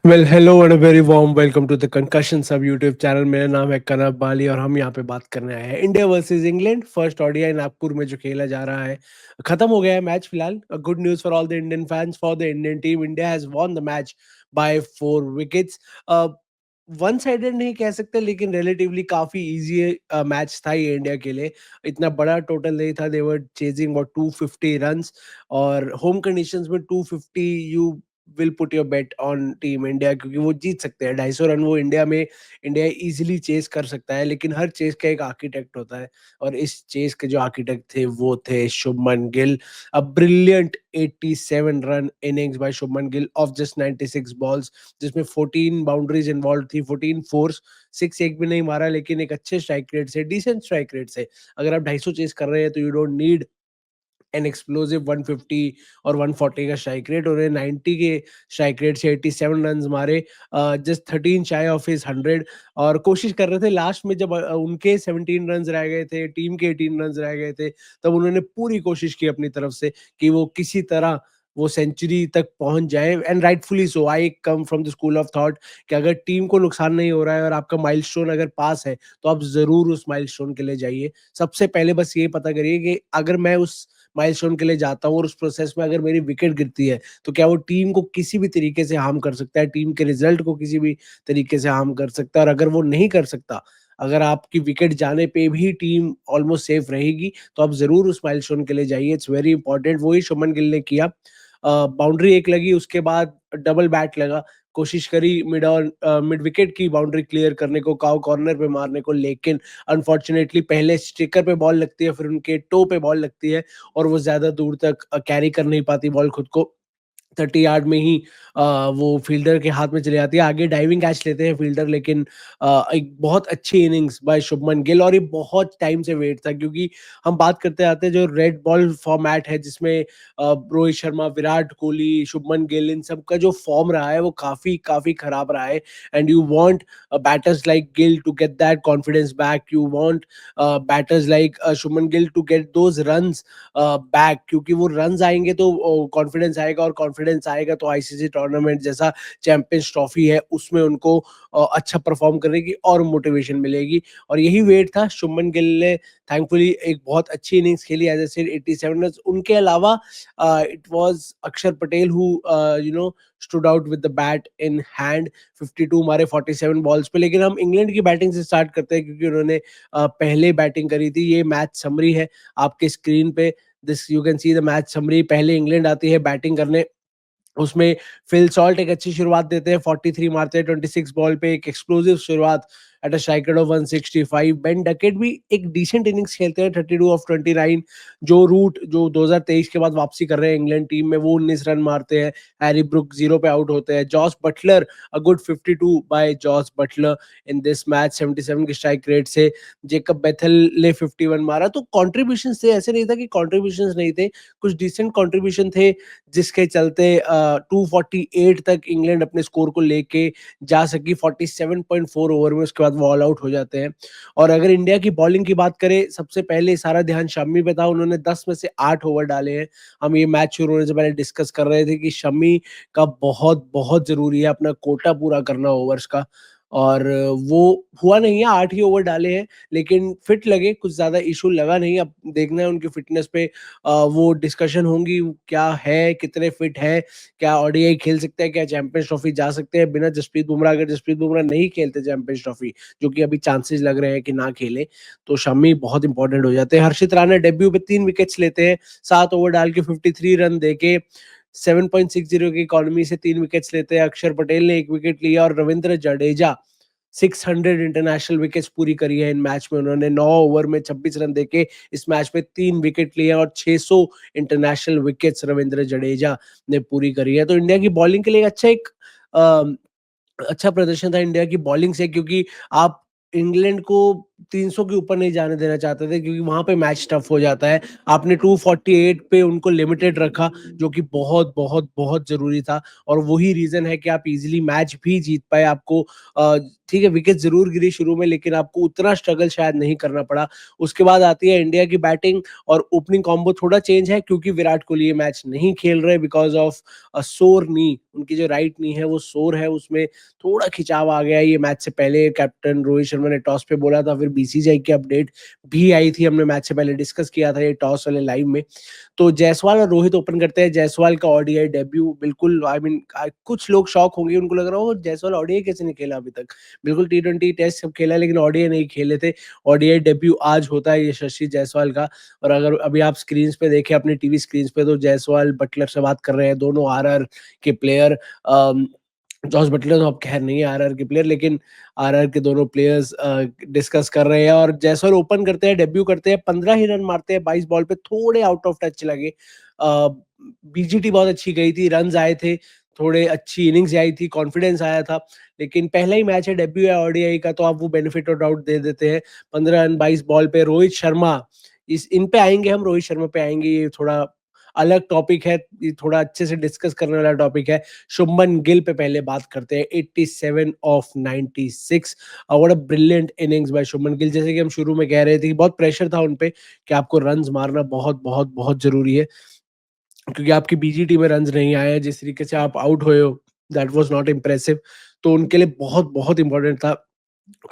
Well hello and a very warm welcome to the concussion sub YouTube channel. मेरा नाम है कनब बाली और हम यहाँ पे बात करने आए हैं India versus England first ODI Nagpur में जो खेला जा रहा है। खत्म हो गया है मैच फिलहाल। Good news for all the Indian fans for the Indian team. India has von the match by 4 wickets. One sided नहीं कह सकते लेकिन रिलेटिवली काफी इजी मैच था ये इंडिया के लिए। इतना बड़ा टोटल नहीं था। दे वर चेजिंग अबाउट 250 रन्स और होम कंडीशंस में 250 you will put your bet on team India क्योंकि वो जीत सकते हैं। 250 रन वो इंडिया इजीली चेस कर सकता है लेकिन हर चेस का एक आर्किटेक्ट होता है और इस चेस के जो आर्किटेक्ट थे वो थे Shubman Gill. A brilliant 87 run innings bye Shubman Gill of just 96 balls जिसमें 14 बाउंड्रीज इन्वॉल्व थी, 14 फोर्स, सिक्स एक भी नहीं मारा लेकिन एक अच्छे स्ट्राइक रेट से, डिसेंट स्ट्राइक रेट से। अगर आप 250 चेस कर रहे हैं तो you don't need an explosive 150 और 140 का स्ट्राइक रेट। और 90 के स्ट्राइक रेट से 87 रन मारे, जस्ट 13 शाय ऑफ हिज 100। और कोशिश कर रहे थे लास्ट में जब उनके 17 रन रह गए थे, टीम के 18 रन रह गए थे, तब उन्होंने पूरी कोशिश की अपनी तरफ से कि वो किसी तरह वो सेंचुरी तक पहुंच जाए। And rightfully so. I come from the school of thought कि अगर टीम को नुकसान नहीं हो रहा है और आपका माइलस्टोन अगर पास है तो आप जरूर उस माइलस्टोन के लिए जाइए। सबसे पहले बस ये पता करिए कि अगर मैं उस माइलस्टोन के लिए जाता हूँ और उस प्रोसेस में अगर मेरी विकेट गिरती है तो क्या वो टीम को किसी भी तरीके से हार्म कर सकता है, टीम के रिजल्ट को किसी भी तरीके से हार्म कर सकता है। और अगर वो नहीं कर सकता, अगर आपकी विकेट जाने पे भी टीम ऑलमोस्ट सेफ रहेगी तो आप जरूर उस माइलस्टोन के लिए जाइए। It's very important. वही शुभमन गिल ने किया। बाउंड्री एक लगी, उसके बाद डबल बैट लगा, कोशिश करी मिड विकेट की बाउंड्री क्लियर करने को, काउ कॉर्नर पे मारने को, लेकिन अनफॉर्चुनेटली पहले स्टिकर पे बॉल लगती है, फिर उनके टो पे बॉल लगती है और वो ज्यादा दूर तक कैरी कर नहीं पाती बॉल खुद को। 30 यार्ड में ही वो फील्डर के हाथ में चली जाती है। आगे डाइविंग कैच लेते हैं फील्डर, लेकिन एक बहुत अच्छी इनिंग्स बाय शुभमन गिल। और ये बहुत टाइम से वेट था क्योंकि हम बात करते आते हैं जो रेड बॉल फॉर्मेट है जिसमें रोहित शर्मा, विराट कोहली, शुभमन गिल, इन सब का जो फॉर्म रहा है वो काफी काफी खराब रहा है। And you want batters like Gill to get that confidence back. You want batters like Shubman Gill to get those runs back, क्योंकि वो रन्स आएंगे तो कॉन्फिडेंस आएगा और कॉन्फिडेंस आएगा तो आईसीसी टूर्नामेंट जैसा चैंपियंस ट्रॉफी है उसमें उनको अच्छा परफॉर्म करने की और मोटिवेशन मिलेगी। और यही वेट था। शुभमन गिल ने थैंकफुली एक बहुत अच्छी इनिंग्स खेली, एज आई सेड 87 रन। उनके अलावा इट वाज अक्षर Patel who stood out with the bat in hand. 52 मारे 47 बॉल्स पे। लेकिन हम इंग्लैंड की बैटिंग से स्टार्ट करते हैं क्योंकि उन्होंने पहले बैटिंग करी थी। ये मैच समरी है आपके स्क्रीन पे। This you can see the match summary. पहले इंग्लैंड आती है बैटिंग करने, उसमें फिल सॉल्ट एक अच्छी शुरुआत देते हैं, 43 मारते हैं 26 बॉल पे, एक एक्सप्लोसिव शुरुआत at a strike rate of 165। Ben Duckett भी एक डिसेंट इनिंग्स खेलते हैं, 32 ऑफ 29। जो रूट जो 2023 के बाद वापसी कर रहे हैं इंग्लैंड टीम में, वो 19 रन मारते हैं। हैरी ब्रुक जीरो पे आउट होते हैं। Jos Buttler, a good 52 by Jos Buttler in this match 77 के स्ट्राइक रेट से। जेकब बेथल ने 51 मारा। तो कॉन्ट्रीब्यूशन थे, ऐसे नहीं था कि कॉन्ट्रीब्यूशन नहीं थे, कुछ डिसेंट कॉन्ट्रीब्यूशन थे जिसके चलते 248 तक इंग्लैंड अपने स्कोर को लेके जा सकी 47.4 ओवर में। उसके बाद वो ऑल आउट हो जाते हैं। और अगर इंडिया की बॉलिंग की बात करें, सबसे पहले सारा ध्यान शमी पे था। उन्होंने 10 में से 8 ओवर डाले हैं। हम ये मैच शुरू होने से पहले डिस्कस कर रहे थे कि शमी का बहुत बहुत जरूरी है अपना कोटा पूरा करना ओवर्स का, और वो हुआ नहीं है। 8 ही ओवर डाले हैं लेकिन फिट लगे, कुछ ज्यादा इशू लगा नहीं। अब देखना है उनकी फिटनेस पे, वो डिस्कशन होंगी क्या है, कितने फिट है, क्या ओडीआई खेल सकते हैं, क्या चैंपियंस ट्रॉफी जा सकते हैं बिना जसप्रीत बुमराह। अगर जसप्रीत बुमराह नहीं खेलते चैंपियंस ट्रॉफी, जो कि अभी चांसेस लग रहे हैं कि ना खेले, तो शमी बहुत इंपॉर्टेंट हो जाते हैं। हर्षित राणा डेब्यू पे 3 विकेट्स लेते हैं, 7 ओवर डाल के 53 रन देके 7.60 की इकोनॉमी से 3 विकेट्स लेते हैं। अक्षर पटेल ने 1 विकेट लिया और रविंद्र जडेजा 600 इंटरनेशनल विकेट्स पूरी करी है इन मैच में। उन्होंने 9 ओवर में 26 रन देके इस मैच में 3 विकेट लिए और 600 इंटरनेशनल विकेट्स रविंद्र जडेजा ने पूरी करी है। तो इंडिया की बॉलिंग के लिए अ, अच्छा प्रदर्शन था इंडिया की बॉलिंग से, क्योंकि आप इंग्लैंड को 300 के ऊपर नहीं जाने देना चाहते थे क्योंकि वहां पे मैच टफ हो जाता है। आपने 248 पे उनको लिमिटेड रखा, जो कि बहुत बहुत बहुत जरूरी था, और वही रीजन है कि आप इजीली मैच भी जीत पाए। आपको ठीक है, विकेट जरूर गिरी शुरू में, लेकिन आपको उतना स्ट्रगल शायद नहीं करना पड़ा। उसके बाद आती है इंडिया की बैटिंग, और ओपनिंग कॉम्बो थोड़ा चेंज है क्योंकि विराट कोहली ये मैच नहीं खेल रहे बिकॉज ऑफ सोर नी। उनकी जो राइट नी है वो सोर है, उसमें थोड़ा खिंचाव आ गया है। ये मैच से पहले कैप्टन रोहित शर्मा ने टॉस पे बोला था, फिर बीसीसीआई की अपडेट भी आई थी, हमने मैच से पहले डिस्कस किया था ये टॉस वाले लाइव में। तो जायसवाल और रोहित ओपन करते हैं। जायसवाल का ओडीआई डेब्यू बिल्कुल, आई मीन कुछ लोग शॉक होंगे, उनको लग रहा हो जायसवाल ओडीआई कैसे नहीं खेला अभी तक। बिल्कुल टी20 टेस्ट सब खेला, लेकिन ओडीआई नहीं खेले थे। ओडीआई डेब्यू आज होता है ये यशस्वी जायसवाल का। और अगर अभी आप स्क्रीन पे देखें, अपनी टीवी स्क्रीन पे, तो जायसवाल बटलर से बात कर रहे हैं, दोनों आरआर के प्लेयर। जॉस बटलर तो अब खैर नहीं है आरआर के प्लेयर, लेकिन आरआर के दोनों प्लेयर्स डिस्कस कर रहे हैं। और जायसवाल ओपन करते हैं, डेब्यू करते हैं, 15 ही रन मारते हैं 22 बॉल पे, थोड़े आउट ऑफ टच लगे। बीजीटी बहुत अच्छी गई थी, रन आए थे, थोड़े अच्छी इनिंग्स आई थी, कॉन्फिडेंस आया था, लेकिन पहला ही मैच है, डेब्यू है ओडीआई का, तो आप वो बेनिफिट ऑफ डाउट दे देते हैं। 15 रन 22 बॉल पे। रोहित शर्मा, इस इन पे आएंगे हम, रोहित शर्मा पे आएंगे, ये थोड़ा अलग टॉपिक है, ये थोड़ा अच्छे से डिस्कस करने वाला टॉपिक है। शुभमन गिल पे पहले बात करते हैं। 87 of 96, what a brilliant innings bye Shubman Gill. जैसे कि हम शुरू में कह रहे थे, बहुत प्रेशर था उन पे कि आपको रन्स मारना बहुत बहुत बहुत जरूरी है, क्योंकि आपकी बीजीटी में रन्स नहीं आए हैं, जिस तरीके से आप आउट हुए हो, दैट वाज नॉट इम्प्रेसिव। तो उनके लिए बहुत बहुत इंपॉर्टेंट था।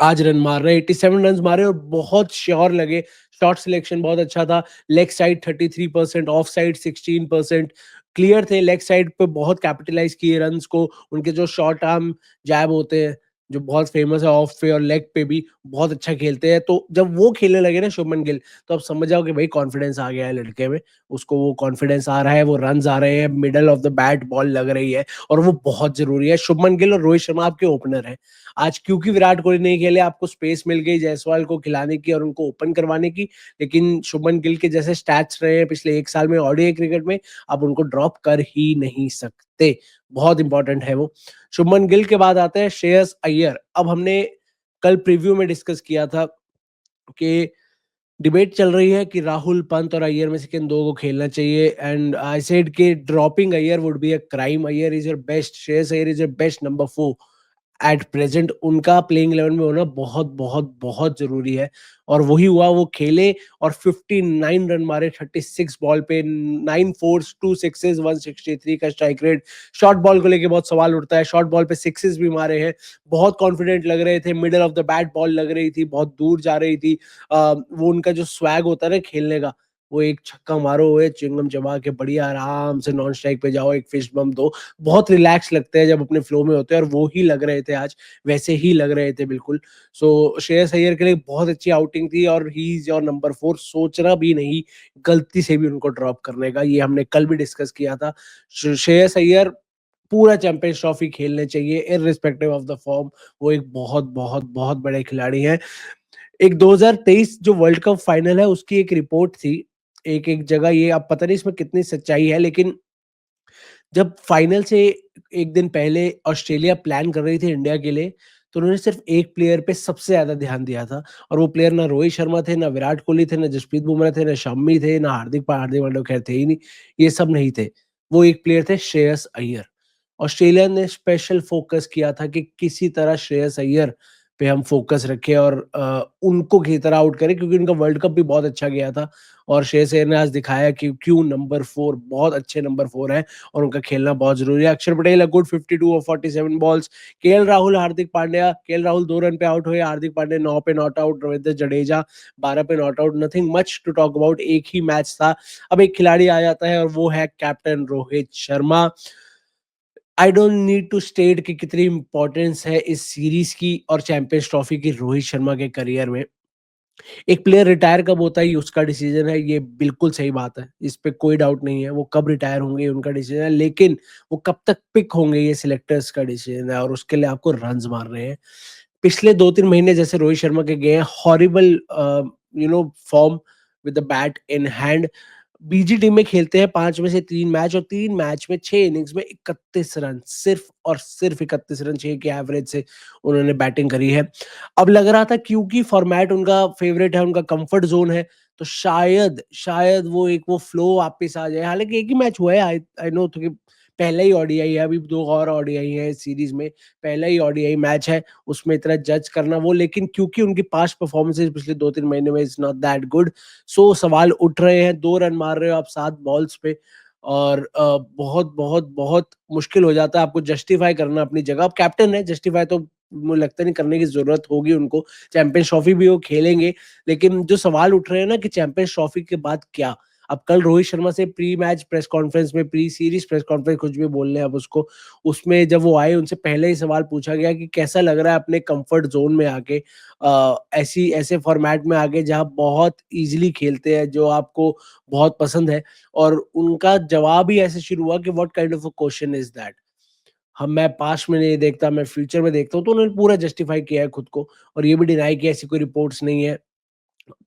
आज रन मार रहे, 87 रन मारे और बहुत श्योर लगे। शॉट सिलेक्शन बहुत अच्छा था। Leg side 33%, of side 16%, clear थे। लेग साइड पे बहुत कैपिटलाइज किए रन्स को। उनके जो शॉर्ट आर्म जैब होते हैं, जो बहुत फेमस है, ऑफ पे और लेग पे भी बहुत अच्छा खेलते हैं। तो जब वो खेलने लगे ना शुभमन गिल, तो अब समझ जाओ कि भाई कॉन्फिडेंस आ गया है लड़के में। उसको वो कॉन्फिडेंस आ रहा है, वो रन आ रहे हैं, middle of the bat ball लग रही है, और वो बहुत जरूरी है। शुभमन गिल और रोहित शर्मा आपके ओपनर है आज, क्योंकि विराट कोहली नहीं खेले, आपको स्पेस मिल गई जायसवाल को खिलाने की और उनको ओपन करवाने की। लेकिन शुभमन गिल के जैसे स्टैट्स रहे हैं पिछले एक साल में ओडीआई क्रिकेट में, आप उनको ड्रॉप कर ही नहीं सकते। बहुत इंपॉर्टेंट है वो। शुभमन गिल के बाद आते हैं श्रेयस अय्यर। अब हमने कल प्रीव्यू में डिस्कस किया था कि डिबेट चल रही है कि राहुल, पंत और अय्यर में से किन दो को खेलना चाहिए, एंड आई सेड कि dropping Iyer would be a crime. Iyer is your best, Shreyas Iyer is your best number 4 at present. उनका प्लेइंग 11 में होना बहुत बहुत बहुत जरूरी है, और वही हुआ। वो खेले और 59 रन मारे 36 बॉल पे, 9 फोर्स 2 सिक्सेस, 163 का स्ट्राइक रेट। शॉर्ट बॉल को लेके बहुत सवाल उठता है, शॉर्ट बॉल पे सिक्सेस भी मारे हैं। बहुत कॉन्फिडेंट लग रहे थे, middle of the bat ball लग रही थी, बहुत दूर जा रही थी। वो उनका जो स्वैग होता है ना खेलने का, वो एक छक्का मारो, हुए चिंगम चबा के बढ़िया आराम से नॉन स्ट्राइक पे जाओ, एक फिस्ट बम दो, बहुत रिलैक्स लगते हैं जब अपने फ्लो में होते हैं, और वो ही लग रहे थे आज, वैसे ही लग रहे थे बिल्कुल। सो श्रेयस अय्यर के लिए बहुत अच्छी आउटिंग थी, और ही इज योर नंबर 4। सोचना भी नहीं गलती से भी उनको ड्रॉप करने का, ये हमने कल भी डिस्कस किया था। श्रेयस अय्यर पूरा चैंपियंस ट्रॉफी खेलने चाहिए इररिस्पेक्टिव ऑफ द फॉर्म। वो एक बहुत बहुत बहुत बड़े खिलाड़ी हैं। एक 2023 जो वर्ल्ड कप फाइनल है, उसकी एक रिपोर्ट थी, एक एक जगह, ये अब पता नहीं इसमें कितनी सच्चाई है, लेकिन जब फाइनल से एक दिन पहले ऑस्ट्रेलिया प्लान कर रही थी इंडिया के लिए, तो उन्होंने सिर्फ एक प्लेयर पे सबसे ज्यादा ध्यान दिया था, और वो प्लेयर ना रोहित शर्मा थे, ना विराट कोहली थे, ना जसप्रीत बुमराह थे, ना शम्मी थे, ना हार्दिक पांड्या खैर थे ही नहीं, ये सब नहीं थे। वो एक प्लेयर थे, श्रेयस अय्यर। ऑस्ट्रेलिया ने स्पेशल फोकस किया था कि किसी तरह श्रेयस अय्यर पे हम फोकस रखें और उनको किसी तरह आउट करें, क्योंकि उनका वर्ल्ड कप भी बहुत अच्छा गया था, और श्रेयस अय्यर ने आज दिखाया कि क्यों नंबर 4 बहुत अच्छे नंबर 4 है, और उनका खेलना बहुत जरूरी है। अक्षर पटेल अ good 52 of 47 balls. KL Rahul, Hardik Pandya, KL Rahul 2 run पे आउट हुए, हार्दिक पांड्या 9 पे नॉट आउट, रविंद्र जडेजा 12 पे not out. Nothing much to talk about, एक ही मैच था। अब एक खिलाड़ी आ जाता है, और वो है captain Rohit Sharma. I don't need to state कि कितनी इंपॉर्टेंस है इस सीरीज की और चैंपियंस ट्रॉफी की रोहित शर्मा के करियर में। एक प्लेयर रिटायर कब होता है ये उसका डिसीजन है, ये बिल्कुल सही बात है, इस पे कोई डाउट नहीं है। वो कब रिटायर होंगे उनका डिसीजन है, लेकिन वो कब तक पिक होंगे ये सिलेक्टर्स का डिसीजन है, और उसके लिए आपको रन्स मार रहे हैं। पिछले 2-3 महीने जैसे रोहित शर्मा के गए हैं, horrible form with the bat in hand, BG team में खेलते हैं 5 में से 3 मैच और 3 मैच में 6 इनिंग्स में 31 रन, सिर्फ़ और सिर्फ़ 31 रन 6 के एवरेज से उन्होंने बैटिंग करी है। अब लग रहा था क्योंकि फॉर्मेट उनका फ़ेवरेट है, उनका कम्फर्ट ज़ोन है, तो शायद वो फ्लो वापस आ जाए। हालाँकि एक ही मैच हुआ है, आई नो तो कि पहला ही ओडीआई है, अभी 2 और ओडीआई है इस सीरीज़ में, पहला ही ओडीआई मैच है, उसमें इतना जज करना वो, लेकिन क्योंकि उनकी पास्ट परफ़ॉर्मेंसेज़ पिछले 2-3 महीने में इज़ नॉट दैट गुड, सो सवाल उठ रहे हैं। 2 रन मार रहे हो आप 7 बॉल्स पे और बहुत बहुत बहुत मुश्किल हो जाता है आपको जस्टिफाई करना अपनी जगह। आप कैप्टन है, जस्टिफाई तो मुझे लगता नहीं करने की जरूरत होगी उनको। चैंपियंस ट्रॉफी भी वो खेलेंगे, लेकिन जो सवाल उठ रहे हैं ना कि चैंपियंस ट्रॉफी के बाद क्या। अब कल रोहित शर्मा से प्री मैच प्रेस कॉन्फ्रेंस में, प्री सीरीज प्रेस कॉन्फ्रेंस कुछ भी बोल लें अब उसको, उसमें जब वो आए उनसे पहले ही सवाल पूछा गया कि कैसा लग रहा है अपने कंफर्ट जोन में आके, ऐसी ऐसे फॉर्मेट में आगे जहाँ बहुत इजीली खेलते हैं, जो आपको बहुत पसंद है। और उनका जवाब ही ऐसे शुरू हुआ कि what kind of a question is that. हम मैं पास्ट में नहीं देखता, मैं फ्यूचर में देखता हूँ, तो उन्होंने पूरा जस्टिफाई किया है खुद को और ये भी डिनाई किया ऐसी कोई रिपोर्ट्स नहीं है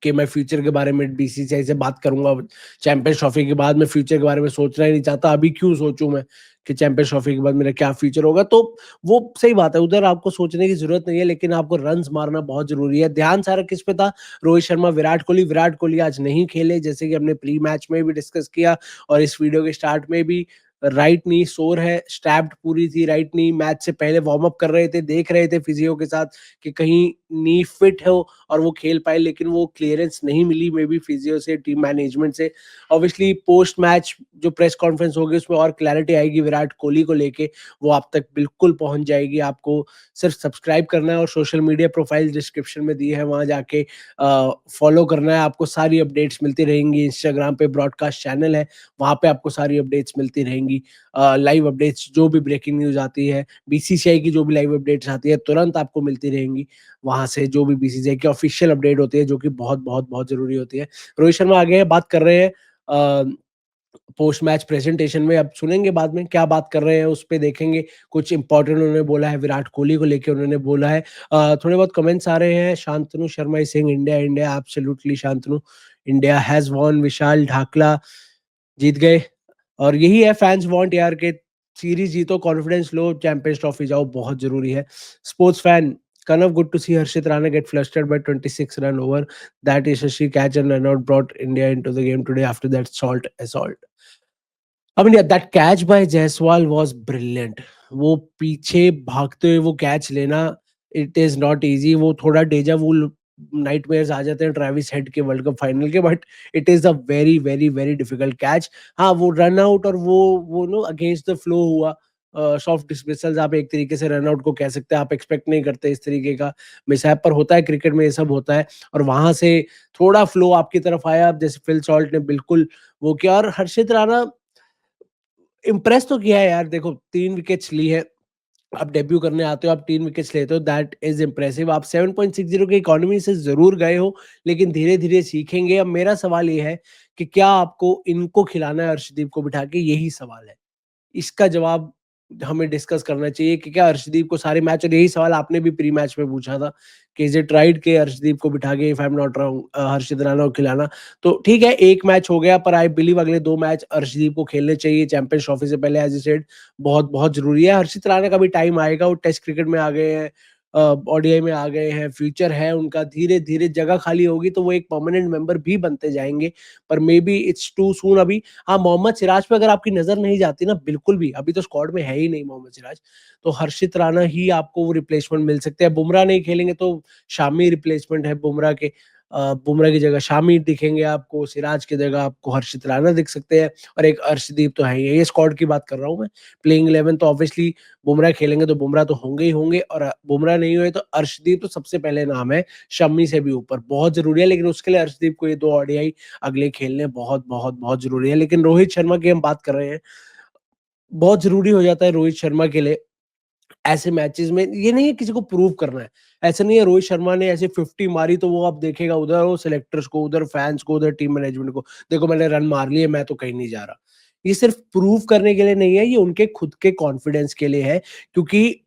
कि मैं फ्यूचर के बारे में बीसीसीआई से बात करूंगा। चैंपियंस ट्रॉफी के बाद मैं फ्यूचर के बारे में सोचना ही नहीं चाहता, अभी क्यों सोचूं मैं कि चैंपियंस ट्रॉफी के बाद मेरा क्या फ्यूचर होगा। तो वो सही बात है, उधर आपको सोचने की जरूरत नहीं है, लेकिन आपको रन्स मारना बहुत जरूरी है। ध्यान सारा किस पे था? रोहित शर्मा, विराट कोहली आज नहीं खेले, जैसे कि हमने प्री मैच में भी डिस्कस किया और इस वीडियो के स्टार्ट में भी। राइट नी सोर है, स्टैप्ड पूरी थी राइट नी, मैच से पहले वार्म अप कर रहे थे, देख रहे थे फिजियो के साथ कि कहीं नी फिट हो और वो खेल पाए, लेकिन वो क्लियरेंस नहीं मिली मे बी फिजियो से, टीम मैनेजमेंट से। ऑब्वियसली पोस्ट मैच जो प्रेस कॉन्फ्रेंस होगी उसमें और क्लैरिटी आएगी विराट कोहली को लेके, वो आप तक बिल्कुल पहुंच जाएगी। आपको सिर्फ सब्सक्राइब करना है और सोशल मीडिया प्रोफाइल डिस्क्रिप्शन में दी है, वहां जाके फॉलो करना है। आपको सारी अपडेट्स मिलती रहेंगी। इंस्टाग्राम पे ब्रॉडकास्ट चैनल है, वहां पे आपको सारी अपडेट्स मिलती रहेंगी। लाइव अपडेट्स, जो भी ब्रेकिंग न्यूज आती है, बीसीसीआई की जो भी लाइव अपडेट्स आती है, तुरंत आपको मिलती रहेंगी वहां से। जो भी बीसीसीआई की ऑफिशियल अपडेट होती है, जो कि बहुत बहुत बहुत जरूरी होती है। रोहित शर्मा आगे हैं, बात कर रहे हैं पोस्ट मैच प्रेजेंटेशन में, अब सुनेंगे बाद में क्या बात कर रहे हैं, उस पे देखेंगे। कुछ इंपॉर्टेंट उन्होंने बोला है, विराट कोहली को लेके उन्होंने बोला है। थोड़े बहुत कमेंट्स आ रहे हैं। Shantanu Sharma is saying India India, absolutely Shantanu, India has won. Vishal Dhakla जीत गए और यही है फैंस वांट यार के, सीरीज जीतो, कॉन्फिडेंस लो, चैंपियंस ट्रॉफी जाओ, बहुत जरूरी है। Sports fan Kanav, good to see Harshit Rana get flustered by 26 run over. That is Shashi catch and run out brought India into the game today after that salt assault. I mean, yeah, that catch by Jaiswal was brilliant. वो पीछे भागते हुए वो catch लेना, it is not easy. वो थोड़ा डेजा वू nightmares आ जाते हैं ट्रेविस हेड के वर्ल्ड कप फाइनल के, but it is a very very very difficult catch. हाँ, वो रन आउट और वो नो अगेंस्ट द फ्लो हुआ। सॉफ्ट डिसमिसल्स आप एक तरीके से रन आउट को कह सकते हैं, आप एक्सपेक्ट नहीं करते इस तरीके का मिसहैप, पर होता है क्रिकेट में, ये सब होता है। और वहां से थोड़ा फ्लो आपकी तरफ आया, जैसे फिल सॉल्ट ने बिल्कुल वो किया। और हर्षित राणा इम्प्रेस तो किया है यार, देखो 3 विकेट्स ली है। आप डेब्यू करने आते हो, आप 3 विकेट्स लेते हो, दैट इज इम्प्रेसिव। आप 7.60 की इकोनॉमी से जरूर गए हो, लेकिन धीरे धीरे सीखेंगे। अब मेरा सवाल ये है कि क्या आपको इनको खिलाना है अर्शदीप को बिठा के, यही सवाल है। इसका जवाब हमें डिस्कस करना चाहिए कि क्या अर्शदीप को सारे मैच, और यही सवाल आपने भी प्री मैच में पूछा था कि इज इट राइट के अर्शदीप को बिठा के, if I am not wrong, Harshit Rana को खिलाना। तो ठीक है, एक मैच हो गया, पर आई बिलीव अगले 2 मैच अर्शदीप को खेलने चाहिए चैंपियंस ट्रॉफी से पहले, एज ए सेड बहुत बहुत जरूरी है। हर्षित राणा का भी टाइम आएगा, वो टेस्ट क्रिकेट में आ गए हैं, ओडीआई में आ गए हैं, फ्यूचर है उनका, धीरे धीरे जगह खाली होगी तो वो एक परमानेंट मेंबर भी बनते जाएंगे, पर may be it's too soon अभी। हाँ, मोहम्मद सिराज पे अगर आपकी नजर नहीं जाती ना बिल्कुल भी, अभी तो स्क्वाड में है ही नहीं मोहम्मद सिराज, तो हर्षित राणा ही आपको वो रिप्लेसमेंट मिल सकते हैं। बुमराह नहीं खेलेंगे तो शामी रिप्लेसमेंट है बुमराह के। बुमराह की जगह शामी दिखेंगे आपको, सिराज की जगह आपको हर्षित राणा दिख सकते हैं, और एक अर्शदीप तो है ही है। ये स्क्वाड की बात कर रहा हूँ मैं। प्लेइंग 11 तो ऑब्वियसली बुमराह खेलेंगे तो बुमराह तो होंगे ही होंगे, और बुमराह नहीं हुए तो अर्शदीप तो सबसे पहले नाम है, शम्मी से भी ऊपर, बहुत जरूरी है। लेकिन उसके लिए अर्शदीप को ये 2 ओडीआई अगले खेलने बहुत बहुत बहुत जरूरी है। लेकिन रोहित शर्मा की हम बात कर रहे हैं, बहुत जरूरी हो जाता है रोहित शर्मा के लिए ऐसे मैचेस में। ये नहीं है किसी को प्रूव करना है, ऐसा नहीं है रोहित शर्मा ने ऐसे 50 मारी तो वो आप देखेगा उधर वो सिलेक्टर्स को, उधर फैंस को, उधर टीम मैनेजमेंट को, देखो मैंने रन मार लिए, मैं तो कहीं नहीं जा रहा। ये सिर्फ प्रूव करने के लिए नहीं है, ये उनके खुद के कॉन्फिडेंस के लिए है। क्योंकि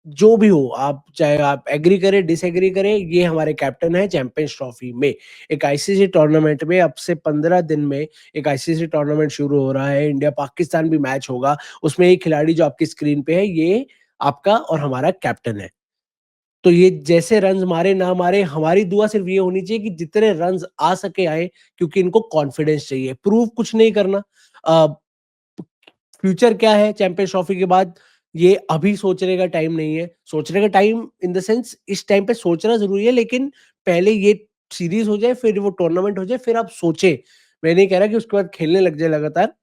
जो भी हो, आप चाहे आप एग्री करें, डिसएग्री करें, ये हमारे कैप्टन हैं चैंपियंस ट्रॉफी में। एक आईसीसी टूर्नामेंट में अब से 15 दिन में एक आईसीसी टूर्नामेंट शुरू हो रहा है, इंडिया-पाकिस्तान भी मैच होगा। उसमें एक खिलाड़ी जो आपकी स्क्रीन पे है, ये आपका और हमारा कैप्टन है। तो ये जैसे रन्स मारे ना मारे, हमारी दुआ सिर्फ ये होनी चाहिए कि जितने रन्स आ सके आए, क्योंकि इनको कॉन्फिडेंस चाहिए, प्रूव कुछ नहीं करना। फ्यूचर क्या है चैंपियंस ट्रॉफी के बाद, ये अभी सोचने का टाइम नहीं है। सोचने का टाइम इन द सेंस, इस टाइम पे सोचना जरूरी है, लेकिन पहले ये सीरीज हो जाए, फिर वो टूर्नामेंट हो जाए, फिर आप सोचे। मैं नहीं कह रहा कि उसके बाद खेलने लग जाए लगातार।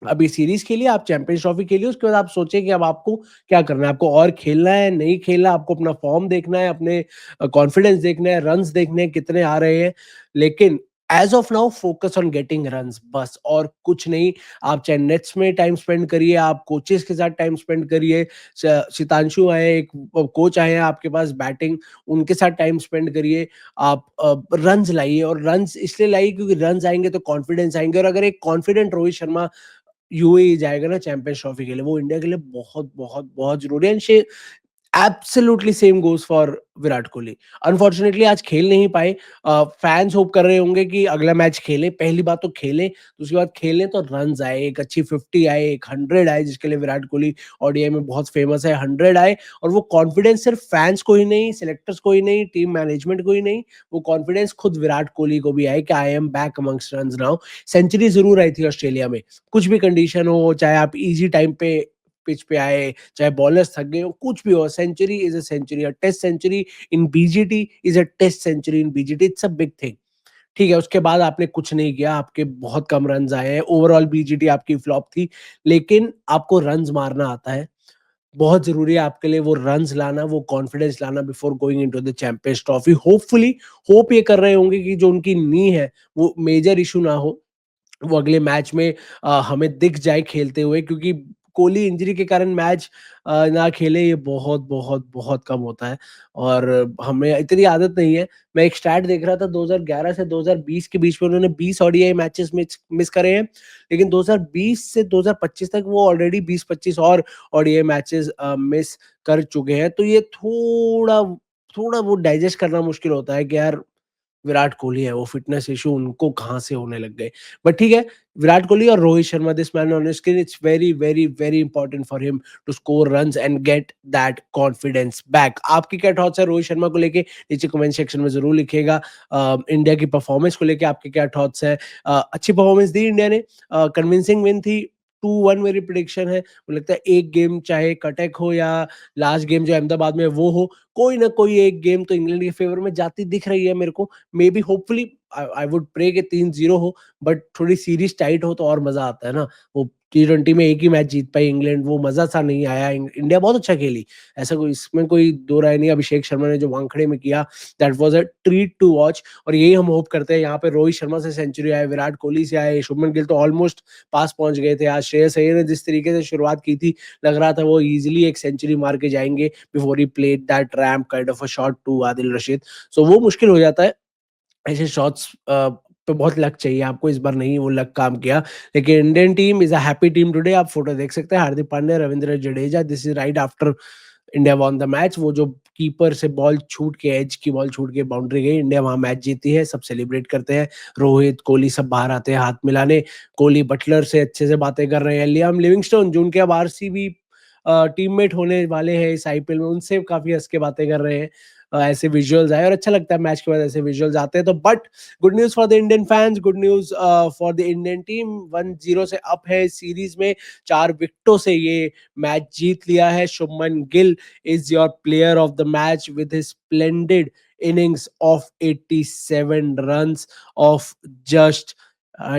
अभी सीरीज खेलिए, आप चैंपियंस ट्रॉफी खेलिए, उसके बाद आप सोचिए कि अब आपको क्या करना है। आपको और खेलना है, नहीं खेलना, आपको अपना फॉर्म देखना है, अपने कॉन्फिडेंस देखना है, रन्स देखने हैं कितने आ रहे हैं। लेकिन as of now focus on getting runs, बस और कुछ नहीं। आप चाहे नेट्स में टाइम स्पेंड करिए, आप कोचेस के साथ टाइम स्पेंड करिए। सितांशु आए, एक कोच आए हैं आपके पास बैटिंग, उनके साथ टाइम स्पेंड करिए। आप रन्स लाइए, और रन्स इसलिए लाइए क्योंकि रन्स आएंगे तो कॉन्फिडेंस आएंगे। और अगर एक कॉन्फिडेंट रोहित शर्मा यूएई जाएगा ना चैंपियंस ट्रॉफी के लिए, वो इंडिया के लिए बहुत बहुत बहुत जरूरी है। And absolutely same goes for Virat Kohli. Unfortunately आज खेल नहीं पाए। फैंस होप कर रहे होंगे कि अगला मैच खेले, पहली बात तो खेले, दूसरी बात खेलें तो रन आए, एक अच्छी 50 आए, एक 100 आए, जिसके लिए विराट कोहली ओडीआई में बहुत फेमस है। 100 आए, और वो कॉन्फिडेंस सिर्फ फैंस को ही नहीं, सिलेक्टर्स को ही नहीं, टीम मैनेजमेंट को ही नहीं, वो कॉन्फिडेंस खुद विराट कोहली को भी आए कि I am back amongst runs now. Century जरूर आई थी ऑस्ट्रेलिया में, कुछ भी कंडीशन हो, चाहे आप इजी टाइम पे पिच पे आए, चाहे बॉलर्स थक गए हो, कुछ भी हो, century is a century. A test century in BGT is a test century in BGT, it's a big thing. ठीक है, उसके बाद आपने कुछ नहीं किया, आपके बहुत कम रन आए हैं, ओवरऑल बीजीटी आपकी फ्लॉप थी, लेकिन आपको रन्स मारना आता है। बहुत जरूरी है आपके लिए वो रन्स लाना, वो कॉन्फिडेंस लाना before going into the champions trophy. Hopefully hope ये कर रहे होंगे कि जो उनकी नी है वो मेजर इशू ना हो, वो अगले मैच में हमें दिख जाए खेलते हुए, क्योंकि कोहली इंजरी के कारण मैच ना खेले, ये बहुत बहुत बहुत कम होता है, और हमें इतनी आदत नहीं है। मैं एक स्टैट देख रहा था, 2011 से 2020 के बीच में उन्होंने 20 ओडीआई मैचेस मिस करे हैं, लेकिन 2020 से 2025 तक वो ऑलरेडी 20-25 और ओडीआई मैचेस मिस कर चुके हैं। तो ये थोड़ा थोड़ा वो डाइजेस्ट करना मुश्किल होता है कि यार विराट कोहली है, वो फिटनेस इशू उनको कहाँ से होने लग गए। बट ठीक है, विराट कोहली और Rohit Sharma, this man on screen, it's very very very important for him to score runs and get that confidence back. आपकी क्या थॉट्स है रोहित शर्मा को लेके, नीचे कमेंट सेक्शन में जरूर लिखिएगा। इंडिया की परफॉर्मेंस को लेके आपके क्या थॉट्स हैं? अच्छी परफॉर्मेंस दी इंडिया ने, कन्विंसिंग विन थी। 2-1 मेरी प्रिडिक्शन है, मुझे लगता है एक गेम चाहे कटक हो या लास्ट गेम जो अहमदाबाद में वो हो, कोई ना कोई एक गेम तो इंग्लैंड के फेवर में जाती दिख रही है मेरे को। Maybe hopefully I would pray के 3-0 हो, बट थोड़ी सीरीज टाइट हो तो और मजा आता है ना। वो T20 में एक ही मैच जीत पाई इंग्लैंड, वो मजा सा नहीं आया। इंडिया बहुत अच्छा खेली, ऐसा कोई इसमें कोई दो राय नहीं। अभिषेक शर्मा ने जो वानखड़े में किया, that was a treat to watch. और यही हम होप करते हैं, यहाँ पे रोहित शर्मा से सेंचुरी आए, विराट कोहली से आए, शुभमन गिल तो ऑलमोस्ट पास पहुंच गए थे। आज श्रेयस अय्यर ने जिस तरीके से शुरुआत की थी, लग रहा था वो इजीली एक सेंचुरी मार के जाएंगे before he played that ramp kind of a shot to Adil Rashid. So वो मुश्किल हो जाता है ऐसे शॉट्स पे, बहुत लक चाहिए आपको। इस बार नहीं वो लक काम किया, लेकिन Indian team is a happy team today. आप फोटो देख सकते हैं, Hardik Pandya, Ravindra Jadeja, this is right after India won the match. वो जो कीपर से बॉल छूट के, एज की बॉल छूट के बाउंड्री गई, इंडिया वहां मैच जीती है, सब सेलिब्रेट करते हैं। रोहित कोहली सब बाहर आते हैं हाथ मिलाने, कोहली बटलर से अच्छे से बातें कर रहे हैं। लियाम लिविंगस्टोन जो उनके अब आरसीबी टीममेट होने वाले हैं इस आईपीएल में, उनसे काफी हंस के बातें कर रहे हैं। ऐसे विजुअल्स आए और अच्छा लगता है मैच के बाद ऐसे विजुअल्स आते हैं तो। But good news for the Indian fans, good news for the Indian team, 1-0 से अप है इस सीरीज में, 4 विकेटों से ये मैच जीत लिया है। Shubman Gill is your player of the match with his splendid innings of 87 runs of just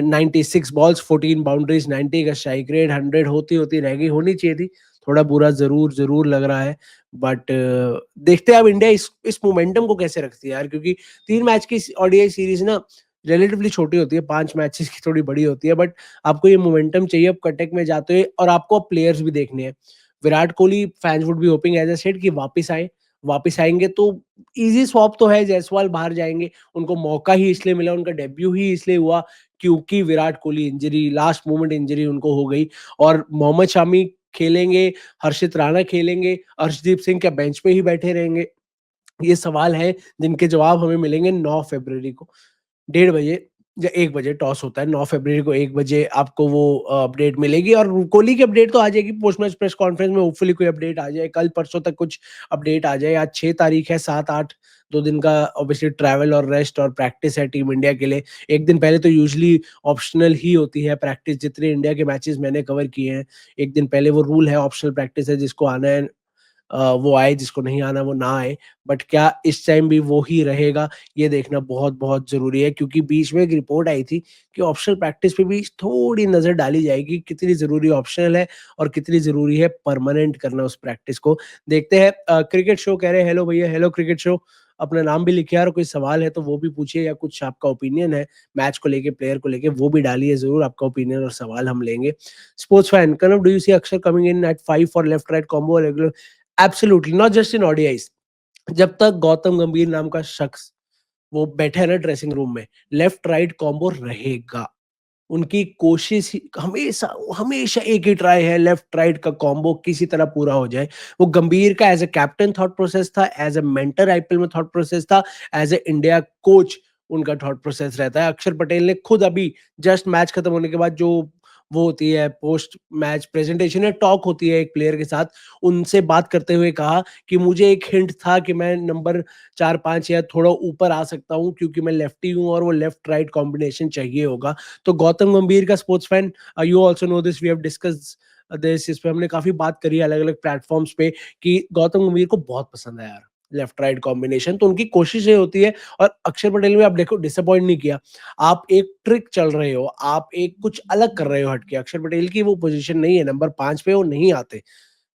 96 balls, 14 boundaries, 90 का strike rate, 100 होती होती रह गई, होनी चाहिए थी। थोड़ा बुरा जरूर जरूर लग रहा है, बट देखते हैं अब इंडिया इस मोमेंटम को कैसे रखती है यार, क्योंकि 3 मैच की ओडीआई सीरीज ना रिलेटिवली छोटी होती है, 5 मैचेस की थोड़ी बड़ी होती है, बट आपको ये मोमेंटम चाहिए अब कटक में जाते हुए, और आपको अब प्लेयर्स भी देखने हैं। Virat Kohli fans would be hoping as a said कि वापस आए, वापस आएंगे तो इजी स्वैप तो है, जायसवाल बाहर जाएंगे, उनको मौका ही इसलिए मिला, उनका डेब्यू ही इसलिए हुआ क्योंकि Virat Kohli injury, last moment injury उनको हो गई। और मोहम्मद शामी खेलेंगे, हर्षित राणा खेलेंगे, अर्शदीप सिंह क्या बेंच पे ही बैठे रहेंगे? ये सवाल हैं जिनके जवाब हमें मिलेंगे 9 फ़रवरी को, 1:30 या 1 बजे टॉस होता है, 9 फ़रवरी को 1 बजे आपको वो अपडेट मिलेगी और कोहली की अपडेट तो आ जाएगी पोस्ट मैच प्रेस कॉन्फ्रेंस में, होपफुली कोई अपडेट आ जाए, कल परसों तक कुछ अपडेट आ जाए। आज 6 तारीख है, 7-8 2 दिन का ऑब्वियसली ट्रैवल और रेस्ट और प्रैक्टिस है टीम इंडिया के लिए। 1 दिन पहले तो यूजुअली ऑप्शनल ही होती है प्रैक्टिस, जितने इंडिया के मैचेस मैंने कवर किए हैं, 1 दिन पहले वो रूल है, ऑप्शनल प्रैक्टिस है, जिसको आना है वो आए, जिसको नहीं आना वो ना आए। बट क्या इस टाइम भी वो ही रहेगा, ये देखना बहुत-बहुत ज़रूरी है, क्योंकि बीच में एक रिपोर्ट आई थी कि ऑप्शनल प्रैक्टिस पे भी थोड़ी नज़र डाली जाएगी, कितनी ज़रूरी ऑप्शनल है और कितनी ज़रूरी है परमानेंट करना उस प्रैक्टिस को। देखते हैं। क्रिकेट शो कह रहे हैं हेलो भैया, हेलो क्रिकेट शो। अपना नाम भी लिखिए और कोई सवाल है तो वो भी पूछिए या कुछ आपका ओपिनियन है मैच को लेके, प्लेयर को लेके, वो भी डालिए ज़रूर, आपका ओपिनियन और सवाल हम लेंगे। Sports fan, Kanav do you see Akshar coming in at 5 for left right combo regular? Absolutely, not just in ODIs. जब तक गौतम गंभीर नाम का शख्स वो बैठा है ना ड्रेसिंग रूम में, लेफ्ट राइट कॉम्बो रहेगा। उनकी कोशिश ही हमेशा हमेशा एक ही ट्राई है, लेफ्ट राइट का कॉम्बो किसी तरह पूरा हो जाए। वो गंभीर का as a captain thought process था, एज ए मेंटर आईपीएल में थॉट प्रोसेस था, एज ए इंडिया कोच उनका थॉट प्रोसेस रहता है। अक्षर पटेल ने खुद अभी जस्ट मैच खत्म होने के बाद जो वो होती है पोस्ट मैच प्रेजेंटेशन या टॉक होती है एक प्लेयर के साथ, उनसे बात करते हुए कहा कि मुझे एक हिंट था कि मैं नंबर 4-5 या थोड़ा ऊपर आ सकता हूँ, क्योंकि मैं लेफ्टी हूँ और वो लेफ्ट राइट कॉम्बिनेशन चाहिए होगा। तो गौतम गंभीर का sports fan, you also know this, we have discussed this, इस पे हमने काफी बात करी है अलग-अलग प्लेटफॉर्म्स पे कि गौतम गंभीर को बहुत पसंद है यार लेफ्ट राइट कॉम्बिनेशन। तो उनकी कोशिश ये होती है, और अक्षर पटेल भी आप देखो डिसअपॉइंट नहीं किया। आप एक ट्रिक चल रहे हो, आप एक कुछ अलग कर रहे हो हटके। अक्षर पटेल की वो पोजीशन नहीं है, नंबर 5 पे वो नहीं आते।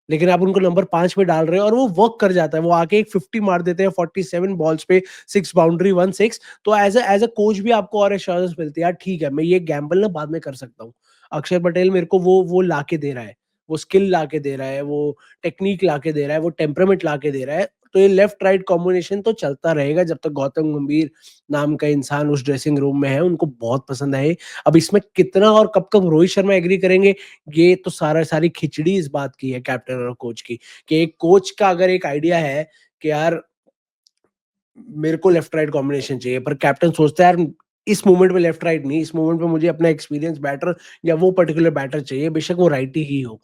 लेकिन आप उनको नंबर 5 पे डाल रहे हो और वो वर्क कर जाता है। वो आके एक 50 मार देते हैं 47 बॉल्स पे, 6 बाउंड्री 1 6। तो एज़ अ कोच भी आपको और एश्योरेंस मिलती है, यार ठीक है, मैं ये गैम्बल ना बाद में कर सकता हूँ। अक्षर पटेल मेरे को वो लाके दे रहा है। वो स्किल लाके दे रहा है, वो टेक्नीक लाके दे रहा है, वो टेम्परामेंट लाके दे रहा है। तो ये लेफ्ट राइट कॉम्बिनेशन तो चलता रहेगा जब तक गौतम गंभीर नाम का इंसान उस ड्रेसिंग रूम में है, उनको बहुत पसंद है ये। अब इसमें कितना और कब-कब रोहित शर्मा एग्री करेंगे, ये तो सारी खिचड़ी इस बात की है कैप्टन और कोच की, कि एक कोच का अगर एक आइडिया है कि यार मेरे को लेफ्ट राइट कॉम्बिनेशन चाहिए, पर कैप्टन सोचता है यार इस मोमेंट पे लेफ्ट राइट नहीं, इस मोमेंट पे मुझे अपना एक्सपीरियंस बैटर या वो पर्टिकुलर बैटर चाहिए, बेशक वो राइट ही हो।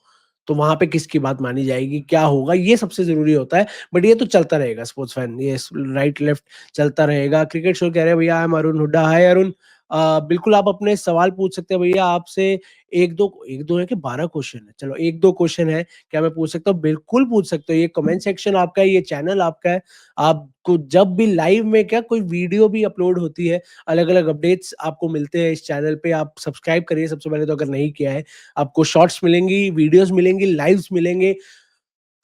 तो वहां पे किसकी बात मानी जाएगी, क्या होगा, ये सबसे जरूरी होता है। बट ये तो चलता रहेगा स्पोर्ट्स फैन, ये राइट लेफ्ट चलता रहेगा। क्रिकेट शो कह रहे हैं भैया आई एम अरुण हुड्डा। हाय अरुण। बिल्कुल आप अपने सवाल पूछ सकते हैं भैया। आपसे एक दो है कि 12 क्वेश्चन है, चलो एक दो क्वेश्चन है, क्या मैं पूछ सकता हूँ? बिल्कुल पूछ सकते हो, ये कमेंट सेक्शन आपका है, ये चैनल आपका है। आपको जब भी लाइव में क्या कोई वीडियो भी अपलोड होती है, अलग-अलग अपडेट्स आपको मिलते हैं इस चैनल पे, आप सब्सक्राइब करिए सबसे पहले तो अगर नहीं किया है। आपको शॉर्ट्स मिलेंगी, वीडियोज़ मिलेंगी, लाइव्स मिलेंगे,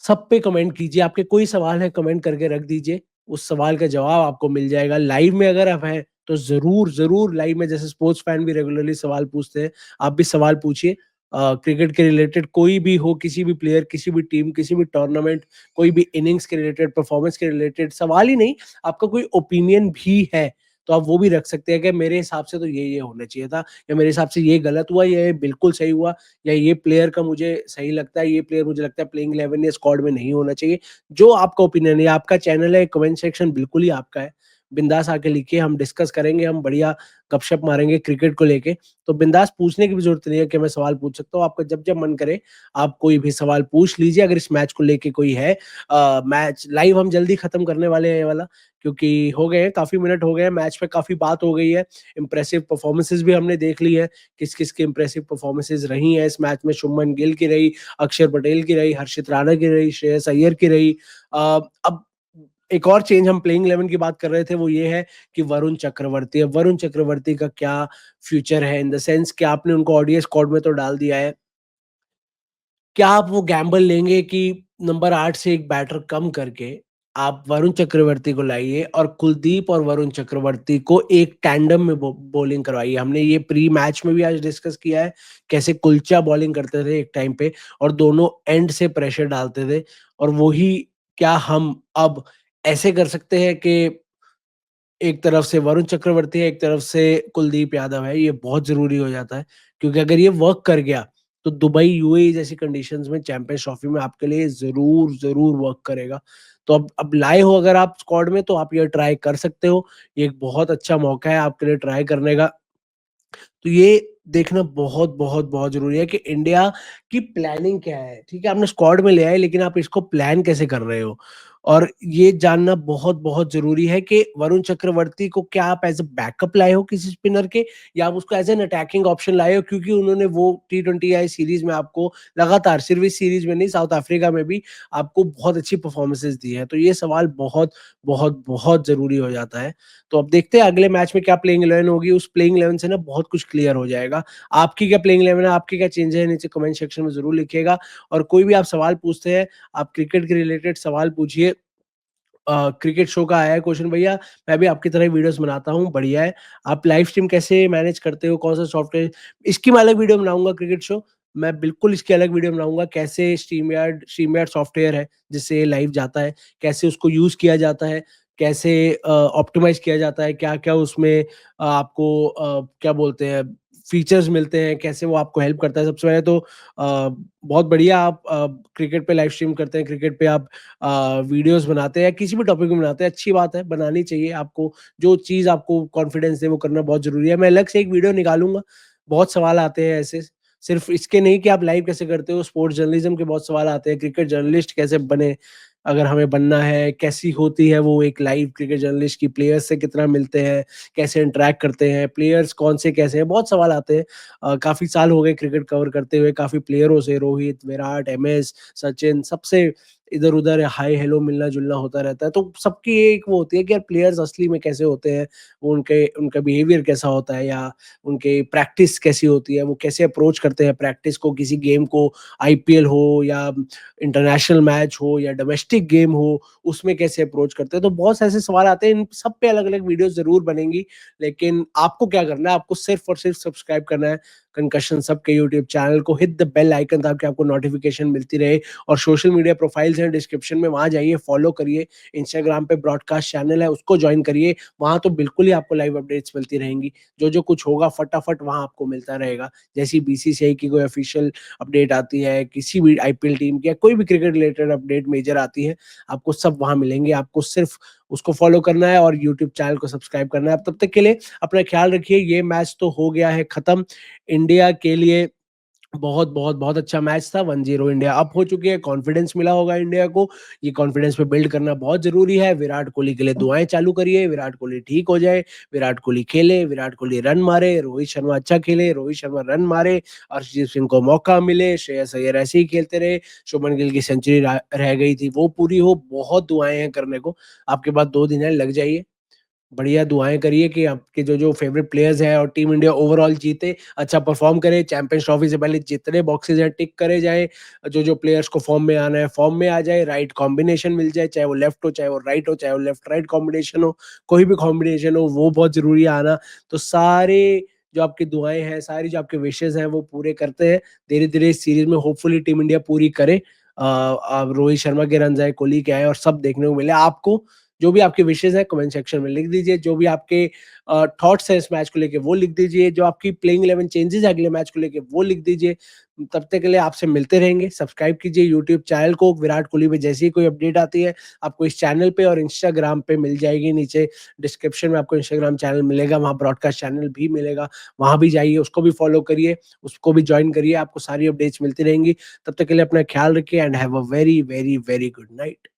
सब पे कमेंट कीजिए। आपके कोई सवाल है कमेंट करके रख दीजिए, उस सवाल का जवाब आपको मिल जाएगा। लाइव में अगर आप हैं तो ज़रूर लाइव में, जैसे स्पोर्ट्स फैन भी रेगुलरली सवाल पूछते हैं, आप भी सवाल पूछिए। क्रिकेट के रिलेटेड कोई भी हो, किसी भी प्लेयर, किसी भी टीम, किसी भी टूर्नामेंट, कोई भी इनिंग्स के रिलेटेड, परफॉर्मेंस के रिलेटेड सवाल ही नहीं, आपका कोई ओपिनियन भी है, तो आप वो भी रख सकते हैं कि मेरे हिसाब से तो ये होना चाहिए था, या मेरे हिसाब से ये गलत हुआ, या ये बिल्कुल सही हुआ, या ये प्लेयर का मुझे सही लगता है, ये प्लेयर मुझे लगता है प्लेइंग 11 या स्क्वाड में नहीं होना चाहिए। जो आपका ओपिनियन है, आपका चैनल है, कमेंट सेक्शन बिल्कुल ही आपका है। बिंदास आके लिखिए, हम डिस्कस करेंगे, हम बढ़िया गपशप मारेंगे क्रिकेट को लेके। तो बिंदास पूछने की भी ज़रूरत नहीं है कि मैं सवाल पूछ सकता हूँ, आपका जब-जब मन करे, आप कोई भी सवाल पूछ लीजिए अगर इस मैच को लेके कोई है। मैच लाइव हम जल्दी खत्म करने वाले हैं ये वाला, क्योंकि हो गए हैं, काफ़ी मिनट हो गए हैं, मैच पे काफ़ी बात हो गई है। इम्प्रेसिव परफॉर्मेंसेज़ भी हमने देख ली है, किस-किस की इम्प्रेसिव परफॉर्मेंसेज़ रही हैं इस मैच में। शुभमन गिल की रही, अक्षर पटेल की रही, हर्षित राणा की रही, श्रेयस अय्यर की रही। अब एक और चेंज हम प्लेइंग 11 की बात कर रहे थे, वो ये है कि वरुण चक्रवर्ती। अब वरुण चक्रवर्ती का क्या फ्यूचर है, इन द सेंस कि आपने उनको ओडीआई स्क्वाड में तो डाल दिया है। क्या आप वो गैम्बल लेंगे कि नंबर 8 से एक बैटर कम करके आप वरुण चक्रवर्ती को लाइए और कुलदीप और वरुण चक्रवर्ती को एक टैंडम में बॉलिंग करवाइए? हमने ये प्री मैच में भी आज डिस्कस किया है, कैसे कुलचा बॉलिंग करते थे एक टाइम पे और दोनों एंड से प्रेशर डालते थे, और वही क्या हम अब ऐसे कर सकते हैं कि एक तरफ से वरुण चक्रवर्ती है, एक तरफ से कुलदीप यादव है, ये बहुत ज़रूरी हो जाता है, क्योंकि अगर ये वर्क कर गया, तो दुबई, यूएई जैसी कंडीशंस में चैंपियंस ट्रॉफी में आपके लिए ज़रूर वर्क करेगा। तो अब लाए हो अगर आप स्क्वाड में, तो आप ये ट्राई कर सकते हो। ये एक बहुत अच्छा मौका है आपके लिए ट्राई करने का। तो ये देखना बहुत ज़रूरी है कि इंडिया की प्लानिंग क्या है, ठीक है? आपने स्क्वाड में ले आए, लेकिन आप इसको प्लान कैसे कर रहे हो? और ये जानना बहुत ज़रूरी है कि वरुण चक्रवर्ती को क्या आप एज़ अ बैकअप लाए हो किसी स्पिनर के, या आप उसको एज़ एन अटैकिंग ऑप्शन लाए हो, क्योंकि उन्होंने वो टी20 आई सीरीज़ में आपको लगातार, सिर्फ़ इस सीरीज़ में नहीं, साउथ अफ्रीका में भी आपको बहुत अच्छी परफ़ॉर्मेंसेज़ दी हैं। तो ये सवाल बहुत ज़रूरी हो जाता है। तो अब देखते हैं अगले मैच में क्या प्लेइंग 11 होगी, उस प्लेइंग 11 से ना बहुत कुछ क्लियर हो जाएगा। आपकी क्या प्लेइंग 11 है, आपके क्या चेंज है, नीचे कमेंट सेक्शन में ज़रूर लिखिएगा। और कोई भी आप सवाल पूछते हैं, आप क्रिकेट के रिलेटेड सवाल पूछिए। क्रिकेट शो का आया है क्वेश्चन, भैया मैं भी आपकी तरह वीडियोस बनाता हूँ, बढ़िया है। आप लाइव स्ट्रीम कैसे मैनेज करते हो, कौन सा सॉफ्टवेयर? इसकी मैं अलग वीडियो बनाऊंगा, क्रिकेट शो। मैं बिल्कुल इसकी अलग वीडियो बनाऊंगा, कैसे स्ट्रीम यार्ड सॉफ्टवेयर है जिससे लाइव जाता है, कैसे उसको यूज किया जाता है, कैसे ऑप्टिमाइज किया जाता है, क्या क्या उसमें आपको क्या बोलते हैं, फीचर्स मिलते हैं, कैसे वो आपको हेल्प करता है। सबसे पहले तो बहुत बढ़िया आप क्रिकेट पे लाइव स्ट्रीम करते हैं, क्रिकेट पे आप वीडियोस बनाते हैं या किसी भी टॉपिक में बनाते हैं, अच्छी बात है, बनानी चाहिए आपको। जो चीज़ आपको कॉन्फिडेंस दे वो करना बहुत ज़रूरी है। मैं अलग से एक वीडियो निकालूँगा, बहुत सवाल आते हैं ऐसे, सिर्फ़ इसके नहीं कि आप लाइव कैसे करते हो, स्पोर्ट्स जर्नलिज़्म के बहुत सवाल आते हैं, क्रिकेट जर्नलिस्ट कैसे बने, अगर हमें बनना है, कैसी होती है वो एक लाइव क्रिकेट जर्नलिस्ट की, प्लेयर्स से कितना मिलते हैं, कैसे इंटरैक्ट करते हैं, प्लेयर्स कौन से कैसे हैं, बहुत सवाल आते हैं। काफ़ी साल हो गए क्रिकेट कवर करते हुए, काफ़ी प्लेयरों से, रोहित, विराट, एमएस, सचिन, सबसे इधर-उधर हाय हेलो मिलना-जुलना होता रहता है। तो सबकी एक वो होती है कि यार प्लेयर्स असली में कैसे होते हैं, वो उनके उनका बिहेवियर कैसा होता है, या उनके प्रैक्टिस कैसी होती है, वो कैसे अप्रोच करते हैं प्रैक्टिस को, किसी गेम को, आईपीएल हो या इंटरनेशनल मैच हो या डोमेस्टिक गेम हो, उसमें कैसे अप्रोच करते हैं। तो बहुत से ऐसे सवाल आते हैं, इन सब पे अलग-अलग वीडियो ज़रूर बनेंगी। लेकिन आपको क्या करना है, आपको सिर्फ़ और सिर्फ़ सब्सक्राइब करना है कंकशन सब के यूट्यूब चैनल को, हिट द बेल आइकन ताकि आपको नोटिफ़िकेशन मिलती रहे। और सोशल मीडिया प्रोफाइल्स हैं डिस्क्रिप्शन में, वहाँ जाइए, फॉलो करिए। इंस्टाग्राम पे ब्रॉडकास्ट चैनल है, उसको जॉइन करिए। वहाँ तो बिल्कुल ही आपको लाइव अपडेट्स मिलती रहेंगी। जो कुछ होगा फटाफट वहाँ आपको मिलता रहेगा। जैसी बीसीसीआई की कोई ऑफिशियल अपडेट आती है, किसी भी आईपीएल टीम की या कोई भी क्रिकेट रिलेटेड अपडेट मेजर आती है, आपको सब वहाँ मिलेंगे। आपको सिर्फ़ उसको फॉलो करना है और यूट्यूब चैनल को सब्सक्राइब करना है। अब तब तक के लिए अपना ख्याल रखिए। ये मैच तो हो गया है खत्म। इंडिया के लिए बहुत अच्छा मैच था। 1-0 इंडिया अप हो चुकी है, कॉन्फिडेंस मिला होगा इंडिया को। ये कॉन्फिडेंस पे बिल्ड करना बहुत ज़रूरी है। विराट कोहली के लिए दुआएँ चालू करिए, विराट कोहली ठीक हो जाए, विराट कोहली खेले, विराट कोहली रन मारे, रोहित शर्मा अच्छा खेले, रोहित शर्मा रन मारे, अर्शदीप सिंह को मौका मिले, श्रेयस अय्यर ऐसे ही खेलते रहे, शुभमन गिल की सेंचुरी रह गई थी, वो पूरी हो। बहुत दुआएँ हैं करने को। आपके पास 2 दिन है, लग जाइए। बढ़िया दुआएँ करिए कि आपके जो फेवरेट प्लेयर्स हैं और टीम इंडिया ओवरऑल जीते, अच्छा परफ़ॉर्म करे, चैंपियंस ट्रॉफी से पहले जितने बॉक्सेस हैं टिक करे जाएँ, जो प्लेयर्स को फ़ॉर्म में आना है, फ़ॉर्म में आ जाए, राइट कॉम्बिनेशन मिल जाए, चाहे वो लेफ्ट हो, चाहे वो राइट हो, चाहे वो लेफ्ट-राइट कॉम्बिनेशन हो, कोई भी कॉम्बिनेशन हो, वो बहुत ज़रूरी है आना। तो सारे जो आपकी दुआएँ हैं, सारी जो आपके विशेज़ हैं, वो पूरे करते हैं। धीरे-धीरे इस सीरीज़ में होपफुली टीम इंडिया पूरी करे। अब रोहित शर्मा के रन्स आए, कोहली के आए और सब देखने को मिले। आपको जो भी आपके विशेज़ हैं कमेंट सेक्शन में लिख दीजिए, जो भी आपके थॉट्स हैं इस मैच को लेके वो लिख दीजिए, जो आपकी प्लेइंग 11 चेंजेज़ है अगले मैच को लेके वो लिख दीजिए। तब तक के लिए आपसे मिलते रहेंगे, सब्सक्राइब कीजिए यूट्यूब चैनल को। विराट कोहली पे जैसे ही कोई अपडेट आती है, आपको इस चैनल पे और इंस्टाग्राम पे मिल जाएगी। नीचे डिस्क्रिप्शन में आपको इंस्टाग्राम चैनल मिलेगा, वहाँ ब्रॉडकास्ट चैनल भी मिलेगा, वहाँ भी जाइए, उसको भी फॉलो करिए, उसको भी जॉइन करिए, आपको सारी अपडेट्स मिलती रहेंगी। तब तक के लिए अपना ख्याल रखिए and have a very good night.